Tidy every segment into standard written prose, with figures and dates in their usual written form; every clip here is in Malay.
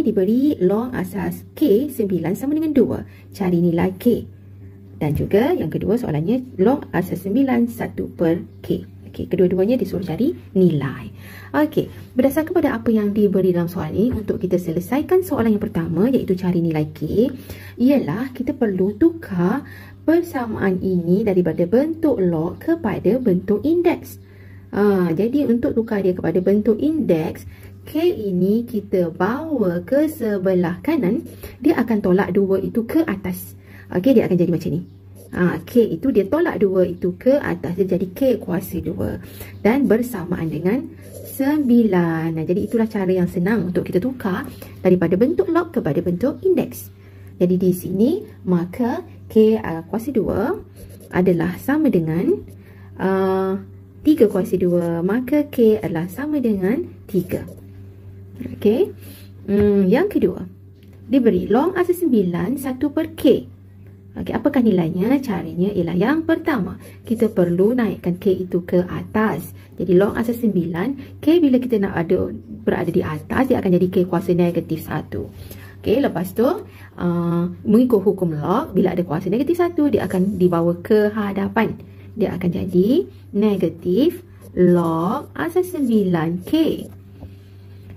diberi log asas K 9 sama dengan 2. Cari nilai K. Dan juga yang kedua soalannya log asas 9 1 per K. Okey, kedua-duanya disuruh cari nilai. Okey, berdasarkan pada apa yang diberi dalam soalan ini, untuk kita selesaikan soalan yang pertama iaitu cari nilai K, ialah kita perlu tukar persamaan ini daripada bentuk log kepada bentuk indeks. Jadi untuk tukar dia kepada bentuk indeks, K ini kita bawa ke sebelah kanan, dia akan tolak 2 itu ke atas. Okey, dia akan jadi macam ni. K itu dia tolak 2 itu ke atas, dia jadi K kuasa 2 dan bersamaan dengan 9. Jadi itulah cara yang senang untuk kita tukar daripada bentuk log kepada bentuk indeks. Jadi di sini maka K kuasa 2 adalah sama dengan 3 kuasa 2, maka K adalah sama dengan 3. Okey. Yang kedua, diberi log asas 9 1 per K. Okey, apakah nilainya? Caranya ialah yang pertama, kita perlu naikkan K itu ke atas. Jadi log asas 9, K bila kita nak berada di atas, dia akan jadi K kuasa negatif 1. Okey, lepas tu mengikut hukum log, bila ada kuasa negatif 1, dia akan dibawa ke hadapan. Dia akan jadi negatif log asas 9K.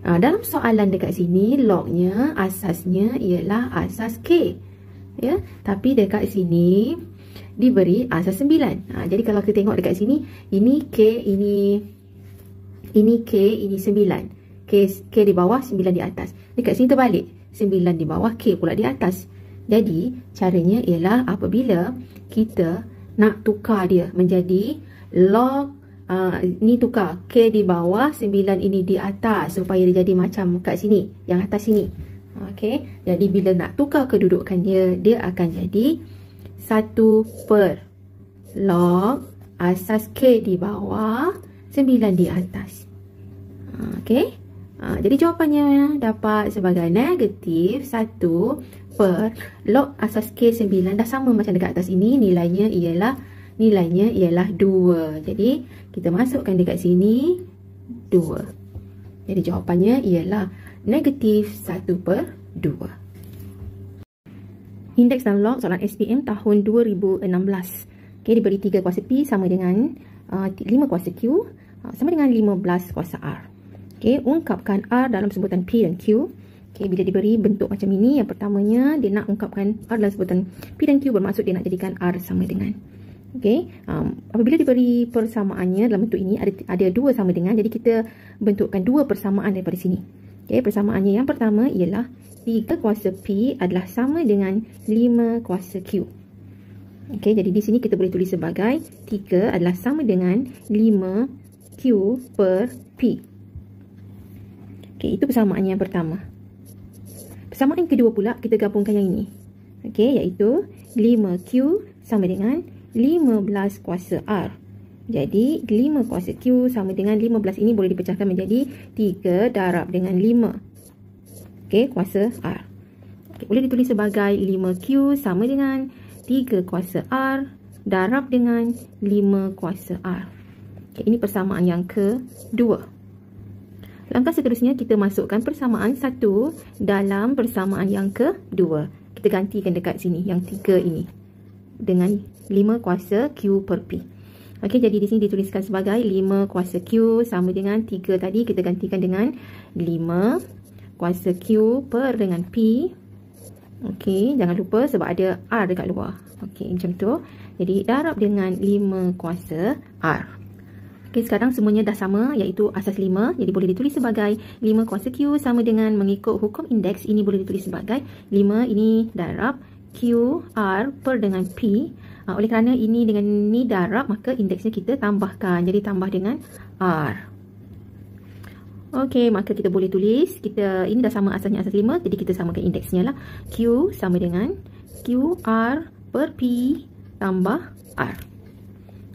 Dalam soalan dekat sini, lognya, asasnya ialah asas K. Ya, tapi dekat sini diberi asas 9. Jadi kalau kita tengok dekat sini, ini K, ini K, ini 9. K di bawah, 9 di atas. Dekat sini terbalik, 9 di bawah, K pula di atas. Jadi caranya ialah apabila kita nak tukar dia menjadi log, ni tukar K di bawah, 9 ini di atas, supaya dia jadi macam kat sini, yang atas sini. Okey, jadi bila nak tukar kedudukan dia akan jadi 1 per log asas K di bawah, 9 di atas. Okey, jadi jawapannya dapat sebagai negatif 1 per log asas K 9. Dah sama macam dekat atas ini, nilainya ialah 2. Jadi kita masukkan dekat sini 2. Jadi jawapannya ialah negatif 1 per 2. Indeks dan log soalan SPM tahun 2016. Okay, diberi 3 kuasa P sama dengan 5 kuasa Q sama dengan 15 kuasa R. Okay, ungkapkan R dalam sebutan P dan Q. Okay, bila diberi bentuk macam ini, yang pertamanya dia nak ungkapkan R dalam sebutan P dan Q, bermaksud dia nak jadikan R sama dengan. Okay, apabila diberi persamaannya dalam bentuk ini, ada 2 sama dengan, jadi kita bentukkan 2 persamaan daripada sini. Okay, persamaannya yang pertama ialah 3 kuasa P adalah sama dengan 5 kuasa Q. Okay, jadi di sini kita boleh tulis sebagai 3 adalah sama dengan 5 Q per P. Okay, itu persamaan yang pertama. Persamaan kedua pula, kita gabungkan yang ini. Okay, iaitu 5Q sama dengan 15 kuasa R. Jadi 5 kuasa Q sama dengan 15 ini boleh dipecahkan menjadi 3 darab dengan 5. Okey, kuasa R. Okay, boleh ditulis sebagai 5Q sama dengan 3 kuasa R darab dengan 5 kuasa R. Okay, ini persamaan yang kedua. Langkah seterusnya kita masukkan persamaan 1 dalam persamaan yang kedua. Kita gantikan dekat sini yang 3 ini dengan 5 kuasa Q per P. Okey, jadi di sini dituliskan sebagai 5 kuasa Q sama dengan 3 tadi, kita gantikan dengan 5 kuasa Q per dengan P. Okey, jangan lupa sebab ada R dekat luar. Okey, macam tu. Jadi darab dengan 5 kuasa R. Okey, sekarang semuanya dah sama, iaitu asas 5. Jadi boleh ditulis sebagai 5 kuasa Q sama dengan, mengikut hukum indeks, ini boleh ditulis sebagai 5 ini darab Q R per dengan P. Oleh kerana ini dengan ni darab, maka indeksnya kita tambahkan. Jadi tambah dengan R. Okey, maka kita boleh tulis, ini dah sama asasnya asas 5. Jadi kita samakan indeksnya lah. Q sama dengan QR per P tambah R.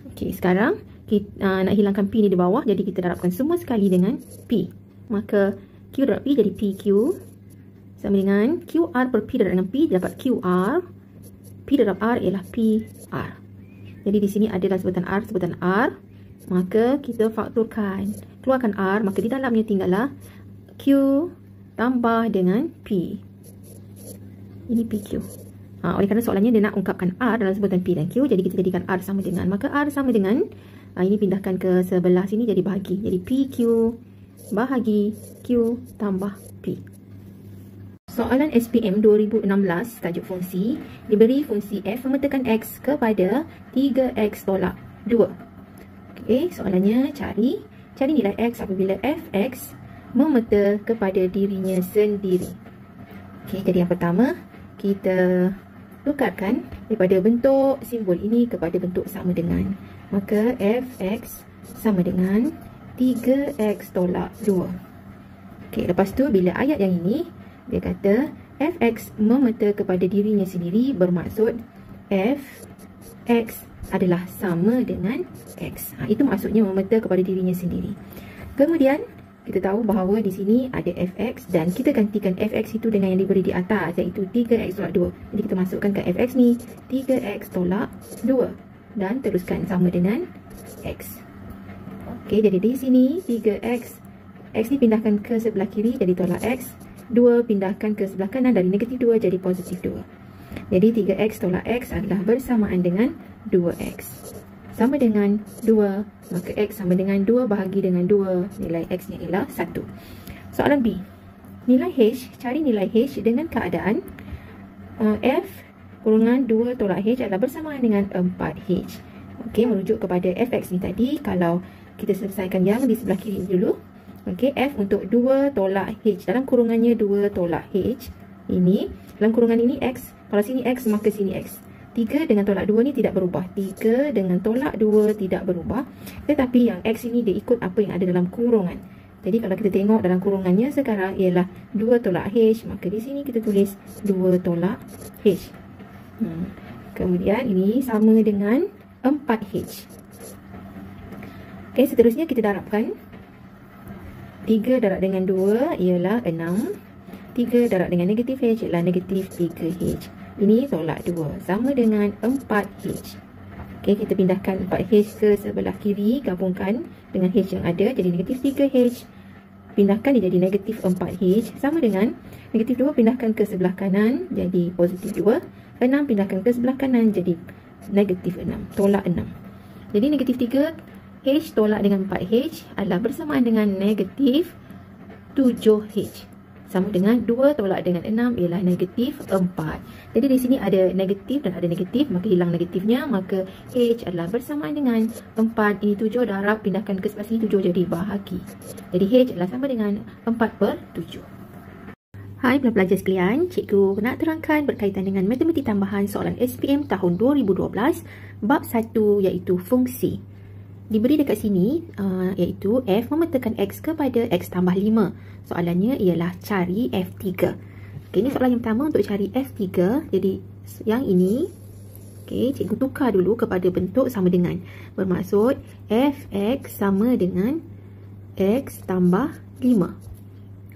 Okey, sekarang kita nak hilangkan P ni di bawah. Jadi kita darabkan semua sekali dengan P. Maka Q darab P jadi PQ sama dengan QR per P darab dengan P, dapat QR. P darab R ialah PR. Jadi di sini adalah sebutan R. Maka kita fakturkan. Keluarkan R, maka di dalamnya tinggallah Q tambah dengan P. Ini PQ. Oleh kerana soalannya dia nak ungkapkan R dalam sebutan P dan Q, jadi kita jadikan R sama dengan, maka R sama dengan, ini pindahkan ke sebelah sini jadi bahagi. Jadi PQ bahagi Q tambah P. Soalan SPM 2016 tajuk fungsi, diberi fungsi f memetakan x kepada 3x tolak 2. Okey, soalannya cari nilai x apabila fx memeta kepada dirinya sendiri. Okey, jadi yang pertama kita tukarkan daripada bentuk simbol ini kepada bentuk sama dengan. Maka fx sama dengan 3x tolak 2. Okey, lepas tu bila ayat yang ini dia kata fx memeta kepada dirinya sendiri, bermaksud fx adalah sama dengan x. Itu maksudnya memeta kepada dirinya sendiri. Kemudian kita tahu bahawa di sini ada fx dan kita gantikan fx itu dengan yang diberi di atas, iaitu 3x tolak 2. Jadi kita masukkan ke fx ni 3x tolak 2 dan teruskan sama dengan x. Okey, jadi di sini 3x, x ni pindahkan ke sebelah kiri jadi tolak x. 2 pindahkan ke sebelah kanan, dari negatif 2 jadi positif 2. Jadi 3x tolak x adalah bersamaan dengan 2x. Sama dengan 2, maka x sama dengan 2 bahagi dengan 2. Nilai x nya ialah 1. Soalan B. Nilai h, cari nilai h dengan keadaan f kurungan 2 tolak h adalah bersamaan dengan 4h. Okey, merujuk kepada fx ni tadi, kalau kita selesaikan yang di sebelah kiri dulu. Okey, f untuk 2 tolak h, dalam kurungannya 2 tolak h, ini dalam kurungan ini x, kalau sini x maka sini x. 3 dengan tolak 2 ni tidak berubah, 3 dengan tolak 2 tidak berubah, tetapi yang x ini dia ikut apa yang ada dalam kurungan. Jadi kalau kita tengok dalam kurungannya sekarang ialah 2 tolak h, maka di sini kita tulis 2 tolak h. Kemudian ini sama dengan 4h. Okey, seterusnya kita darabkan. 3 darab dengan 2 ialah 6. 3 darab dengan negatif h ialah negatif 3h. Ini tolak 2 sama dengan 4h. Okey, kita pindahkan 4h ke sebelah kiri, gabungkan dengan h yang ada jadi negatif 3h. Pindahkan dia jadi negatif 4h sama dengan negatif 2 pindahkan ke sebelah kanan jadi positif 2. 6 pindahkan ke sebelah kanan jadi negatif 6, tolak 6. Jadi negatif 3 h tolak dengan 4h adalah bersamaan dengan negatif 7h. Sama dengan 2 tolak dengan 6 ialah negatif 4. Jadi di sini ada negatif dan ada negatif, maka hilang negatifnya, maka h adalah bersamaan dengan 4. Ini 7 darab, pindahkan ke sebelah sini 7 jadi bahagi. Jadi h adalah sama dengan 4/7. Hai pelajar sekalian, cikgu nak terangkan berkaitan dengan matematik tambahan soalan SPM tahun 2012 bab 1 iaitu fungsi. Diberi dekat sini iaitu f memetakan x kepada x tambah 5. Soalannya ialah cari f3. Okey, ini soalan yang pertama untuk cari f3. Jadi yang ini, okey, cikgu tukar dulu kepada bentuk sama dengan. Bermaksud fx sama dengan x tambah 5.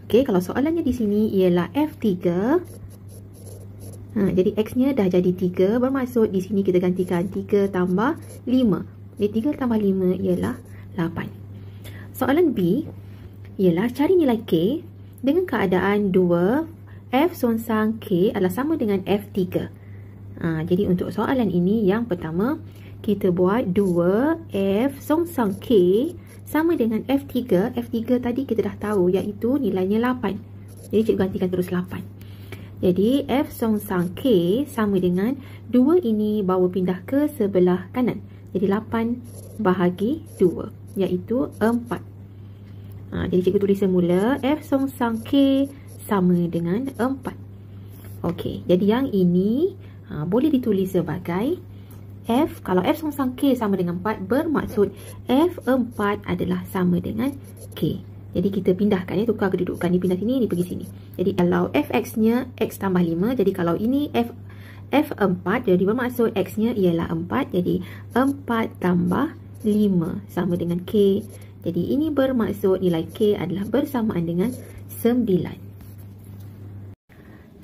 Okey, kalau soalannya di sini ialah f3. Jadi x-nya dah jadi 3, bermaksud di sini kita gantikan 3 tambah 5. Jadi 3 tambah 5 ialah 8. Soalan B ialah cari nilai K dengan keadaan 2 F songsang K adalah sama dengan F3. Jadi untuk soalan ini yang pertama kita buat 2 F songsang K sama dengan F3. F3 tadi kita dah tahu iaitu nilainya 8. Jadi cikgu gantikan terus 8. Jadi F songsang K sama dengan 2 ini bawa pindah ke sebelah kanan. Jadi 8 bahagi 2 iaitu 4. Jadi cikgu tulis semula F songsang K sama dengan 4. Okey, jadi yang ini boleh ditulis sebagai F. Kalau F songsang K sama dengan 4 bermaksud F4 adalah sama dengan K. Jadi kita pindahkan tukar kedudukan, ni pindah sini, ni pergi sini. Jadi kalau fx nya x tambah 5, jadi kalau ini F4, jadi bermaksud x-nya ialah 4. Jadi 4 tambah 5 sama dengan K. Jadi ini bermaksud nilai K adalah bersamaan dengan 9.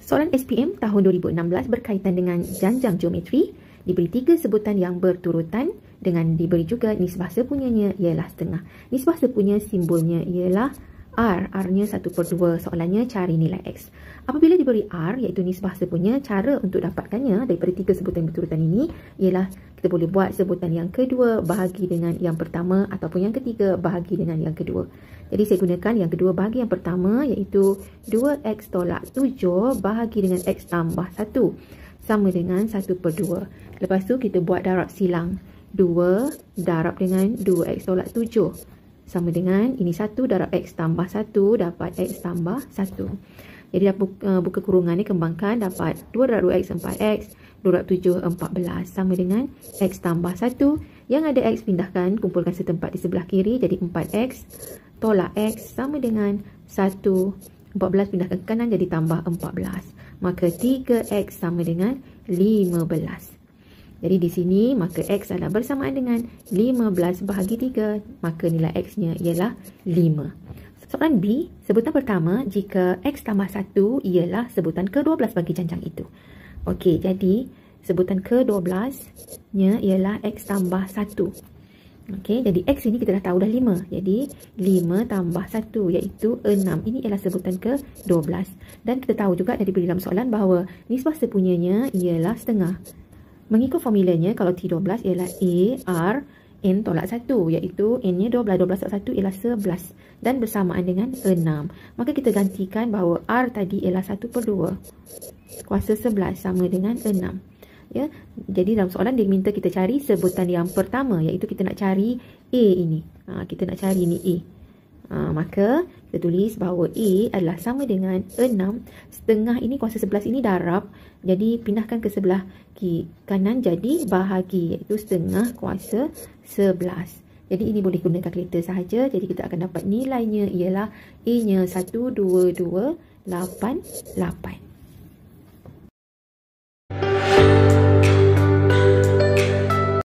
Soalan SPM tahun 2016 berkaitan dengan janjang geometri. Diberi 3 sebutan yang berturutan dengan diberi juga nisbah sepunyanya ialah setengah. Nisbah sepunya simbolnya ialah R-nya 1/2. Soalannya cari nilai X. Apabila diberi R, iaitu nisbah sepunya, cara untuk dapatkannya daripada 3 sebutan berturutan ini ialah kita boleh buat sebutan yang kedua bahagi dengan yang pertama ataupun yang ketiga bahagi dengan yang kedua. Jadi saya gunakan yang kedua bahagi yang pertama, iaitu 2X tolak 7 bahagi dengan X tambah 1 sama dengan 1/2. Lepas tu kita buat darab silang. 2 darab dengan 2X tolak 7 sama dengan ini 1 darab X tambah 1 dapat X tambah 1. Jadi dah buka kurungan ni, kembangkan, dapat 2 darab 2X 4X, 2 darab 7 14 sama dengan X tambah 1. Yang ada X pindahkan, kumpulkan setempat di sebelah kiri, jadi 4X tolak X sama dengan 1. 14 pindahkan ke kanan, jadi tambah 14. Maka 3X sama dengan 15. Jadi di sini maka X adalah bersamaan dengan 15 bahagi 3. Maka nilai X-nya ialah 5. Soalan B, sebutan pertama jika X tambah 1 ialah sebutan ke-12 bagi janjang itu. Okey, jadi sebutan ke-12-nya ialah X tambah 1. Okey, jadi X ini kita dah tahu dah 5. Jadi 5 tambah 1 iaitu 6. Ini ialah sebutan ke-12. Dan kita tahu juga dari dalam soalan bahawa nisbah sepunyanya ialah setengah. Mengikut formulanya, kalau T12 ialah A, R, N tolak 1. Iaitu N-nya 12. 12 tolak 1 ialah 11. Dan bersamaan dengan 6. Maka kita gantikan bahawa R tadi ialah 1/2. Kuasa 11 sama dengan 6. Ya, jadi dalam soalan dia minta kita cari sebutan yang pertama. Iaitu kita nak cari A ini. Kita nak cari ni A. Maka kita tulis bahawa A adalah sama dengan 6. Setengah ini kuasa 11 ini darab. Jadi pindahkan ke sebelah kanan jadi bahagi. Iaitu setengah kuasa 11. Jadi ini boleh guna kalkulator sahaja. Jadi kita akan dapat nilainya ialah A nya 1228.